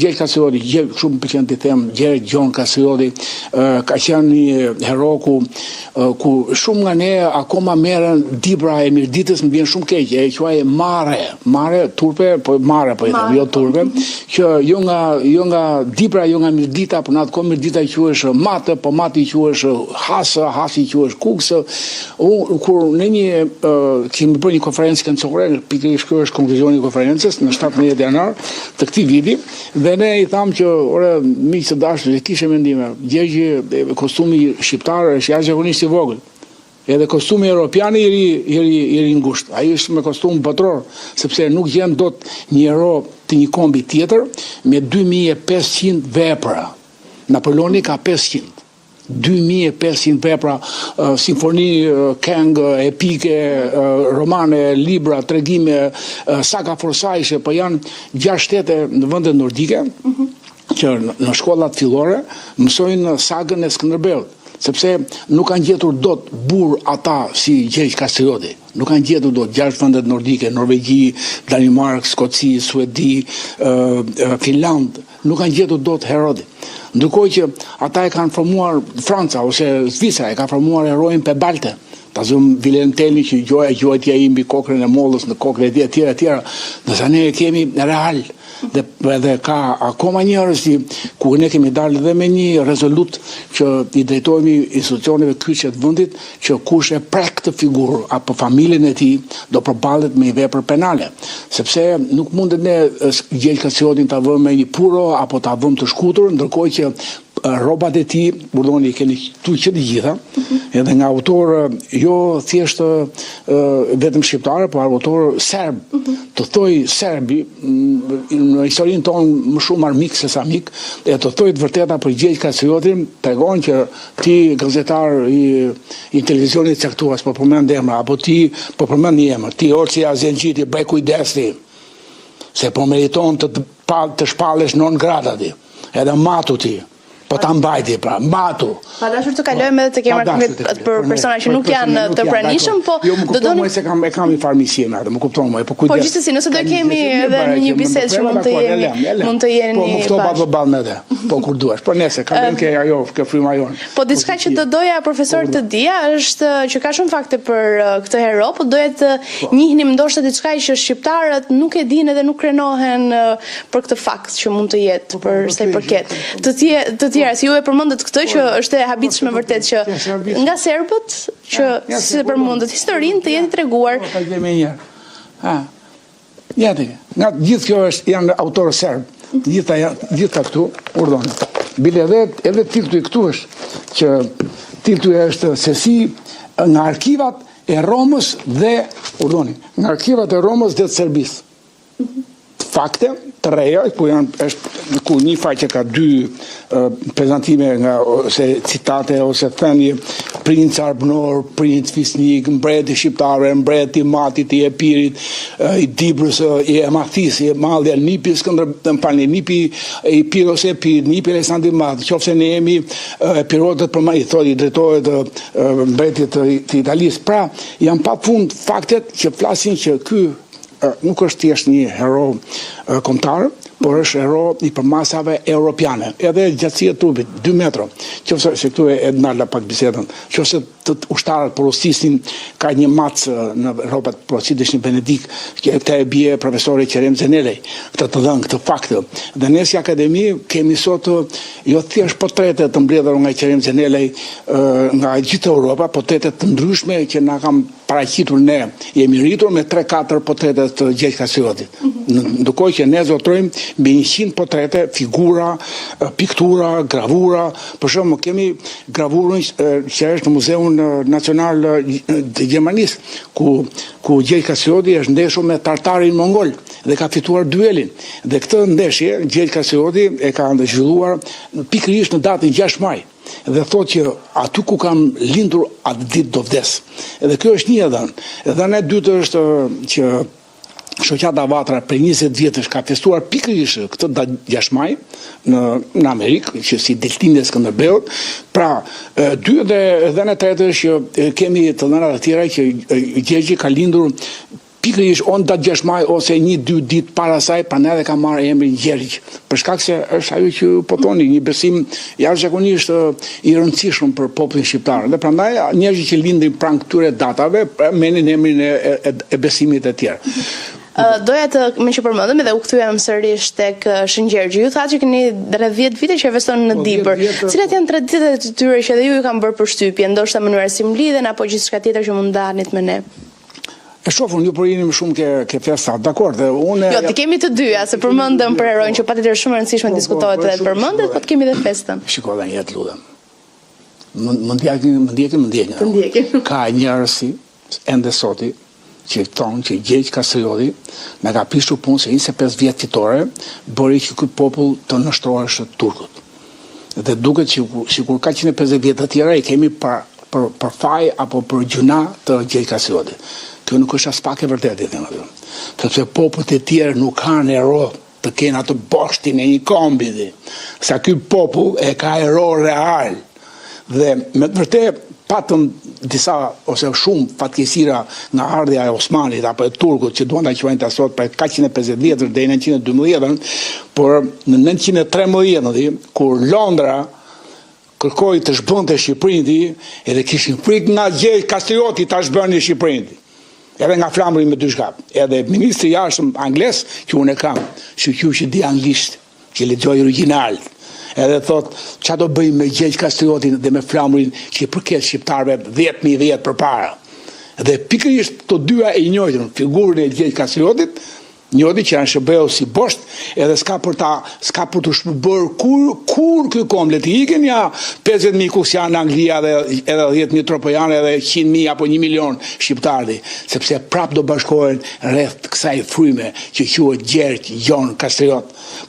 Gjergj Kasioti, shumë më pëlqen të them, Gjergj Gjon Kasioti, ka qenë një hero ku shumë nga ne akoma merren Dibra e Mirditës, më vjen shumë keq, e quaj Mare turpe, po Mare po i them, jo turpe, që jo nga Dibra, jo nga Mirdita, por në atë kohë Mirdita i quhesh Mate, po Mati i quhesh Hasi i quhesh Kuksë. Kur në një kemi bërë një konferencë këndësore, pikërisht ky është konkluzioni i konferencës në 17 janar të këtij viti. Dhe ne i thamë që, ore, miqë të dashur, e kishe mendime, Gjergji kostumi shqiptar është jashtëzakonisht i vogël. Edhe kostumi europian i ri ngushtë. Ai është me kostum botror, sepse nuk gjem dot një hero të një kombi tjetër me 2500 vepra. Napoleoni ka 500. 2500 vepra, simfoni, këngë, epike, romane, libra, tregime, saga forsajshe, po janë 6 shtete në vendet nordike, që në shkollat fillore mësojnë sagën e Skënderbeut, sepse nuk kanë gjetur dot burr ata si Gjergj Kasioti. Nuk kanë gjetur dot 6 vendet nordike, Norvegji, Danimark, Skoci, Suedi, Finland, nuk kanë gjetur dot herodi. Ndërkohë që ata e kanë formuar, Franca ose Zvicra e ka formuar heroin Pebalte. Ta zëm Vilhelm Telli që gjuajtja i mbi kokrën e mollës, në kokrën e tjera. Nëse ne kemi real dhe ka akoma njerëz ku ne kemi dalë dhe me një rezolut që i drejtohemi institucioneve kyçe të vendit që kush e prek të figurë apo familjen e tij do përballet me një vepër penale, sepse nuk mundet ne Gjergj Kasiotin ta vëmë me një puro apo ta vëmë të shkutur, ndërkohë që rrobat e tij, burdoni, keni këtu që të gjitha, edhe nga autor jo thjesht vetëm shqiptar, por autor serb. Të thoj serbi në historinë tonë më shumë armik se sa amik, e të thoj të vërteta për Gjergj Kasiotin, tregon që ti gazetar i televizionit caktuar, po përmend emra, apo ti po përmend një emër, ti Orsi Azengjiti, bëj kujdes ti, se po meriton të shpallesh non grata ti, edhe matu ti. Po ta mbajti, pra, mbatu. Pa dashur të kalojmë edhe të kemrat për persona që nuk janë të pranishëm, po do doni se kam i farmisi me atë, më kupton më, po kujdes. Po gjithsesi, nëse do kemi edhe një bisedë që mund të jeni po më fto pa ball me dhe. Po kur duash. Po nëse ka vënë ke ajo, ke fryma jon. Po diçka që do doja profesor të dija është që ka shumë fakte për këtë hero, po doja të njihnim ndoshta diçka që shqiptarët nuk e dinë dhe nuk krenohen për këtë fakt që mund të jetë për sa i përket. Të tjera, si ju e përmendët këtë që është e habitshme vërtet që nga serbët që si përmendët historinë të jetë treguar. Nga gjithë kjo janë autorë serb, gjitha këtu, urdhoni. Bile edhe titulli këtu është që titulli është se si nga arkivat e Romës dhe, urdhoni, nga arkivat e Romës dhe të Serbisë. Fakte të reja, ku një faqe ka 2 prezantime nga ose citate ose thënie, princ Arbnor, princ Fisnik, mbreti shqiptare, mbreti i Matit, i Epirit, i Dibrës, i Emathis, i Malli, Nipi Nipi i Piros e Epir, Nipi Aleksandri i Madh, qofse ne jemi Epirotët për më i thotë i drejtohet mbretit të Italisë. Pra, janë pafund faktet që flasin që ky nuk është thjesht një hero kombëtar, por është hero i përmasave europiane, edhe gjatësia e trupit, 2 metra. Qofse se këtu e ndala pak bisedën, qofse të ushtarët porosisin ka një macë në rrobat porosish në Benedik, që e bie profesori Qerem Zenelej, këtë dhënë këtë fakte. Dhe ne si akademi kemi sot jo thjesht portrete të mbledhura nga Qerem Zenelej nga gjithë Europa, portrete të ndryshme që na kanë paraqitur ne. Jemi rritur me 3-4 portrete të Gjergj Kasiotit. Ndërkohë që ne zotrojmë mbi 100 portrete, figura, piktura, gravura. Për shembull, kemi gravurën që është në Muzeun Nacional të Gjermanisë, ku Gjergj Kasioti është ndeshur me tartarin mongol dhe ka fituar duelin. Dhe këtë ndeshje Gjergj Kasioti e ka zhvilluar pikërisht në datën 6 maj. Dhe thotë që aty ku kam lindur atë ditë do vdes. Edhe kjo është një dhënë. Dhënia e dytë është që shoqata Vatra për 20 vjetësh ka festuar pikërisht këtë datë 6 maj në Amerikë, që si deltimi e Skënderbeut. Pra, dhe në tretë është që kemi të dhënat të tjera që Gjergji ka lindur pikërisht on datë 6 maj ose 1-2 ditë para saj, prandaj edhe ka marrë emrin Gjergj, për shkak se është ajo që po thoni, një besim jashtëzakonisht i rëndësishëm për popullin shqiptar. Dhe prandaj njerëzit që lindin pranë këtyre datave merrin emrin e besimit e tjerë. Doja me që përmendëm edhe u kthyem sërish tek Shën Gjergji. Ju thatë që keni rreth 10 vite që investon në Dibër. Cilat janë traditat e tyre që edhe ju kanë bërë përshtypje, ndoshta mënyra si mlidhen apo gjithçka tjetër që mund ndahnit me ne? E shofun, ju përjinim shumë ke festa, dakor, dhe unë... Jo, ti kemi të dyja, se përmendëm për heroin që patjetër shumë e rëndësishme diskutohet edhe përmendet, po të kemi edhe festën. Shiko, dhe jetë ludhem. Më ndjekin. Ka njerësi, ende soti, që thonë që Gjergj Kastrioti në ka prishur punë se 25 vjet fitore, bëri që ky popull të nështrohesh turkut. Dhe duket që sikur ka 150 vjet të tjera i kemi për faj apo për gjuna të Gjergj Kastriotit. Kjo nuk është as pak e vërtetë, sepse popujt e tjerë nuk kanë hero të kenë atë boshtin e një kombi. Sa ky popull e ka hero real. Dhe me të vërtetë patëm disa ose shumë fatkeqësira nga ardhja e Osmanit apo e turkut që duan ta quajnë ta sot për 150 vjetër deri në 912, por në 913 kur Londra kërkoi të zhbonte Shqipërinë, edhe kishin frikë nga Gjergj Kastrioti ta zhbonte Shqipërinë. Edhe nga flamuri me dy shkap. Edhe ministri jashtëm angles, që unë e kam, që di anglisht, që lexoj original. Edhe thot, çfarë do bëjmë me Gjergj Kastriotin dhe me flamurin që i përket shqiptarëve 10.000 vjet përpara. Dhe pikërisht të dyja e njëjtën, figurën e Gjergj Kastriotit, njëti që janë shërbeu si bosht, edhe s'ka për të shpërbër kur ky kom, le të ikin ja 50.000 kus janë në Anglia edhe 10.000 tropojanë edhe 100.000 apo 1 milion shqiptarë, sepse prap do bashkohen rreth kësaj fryme që quhet Gjergj Jon Kastriot.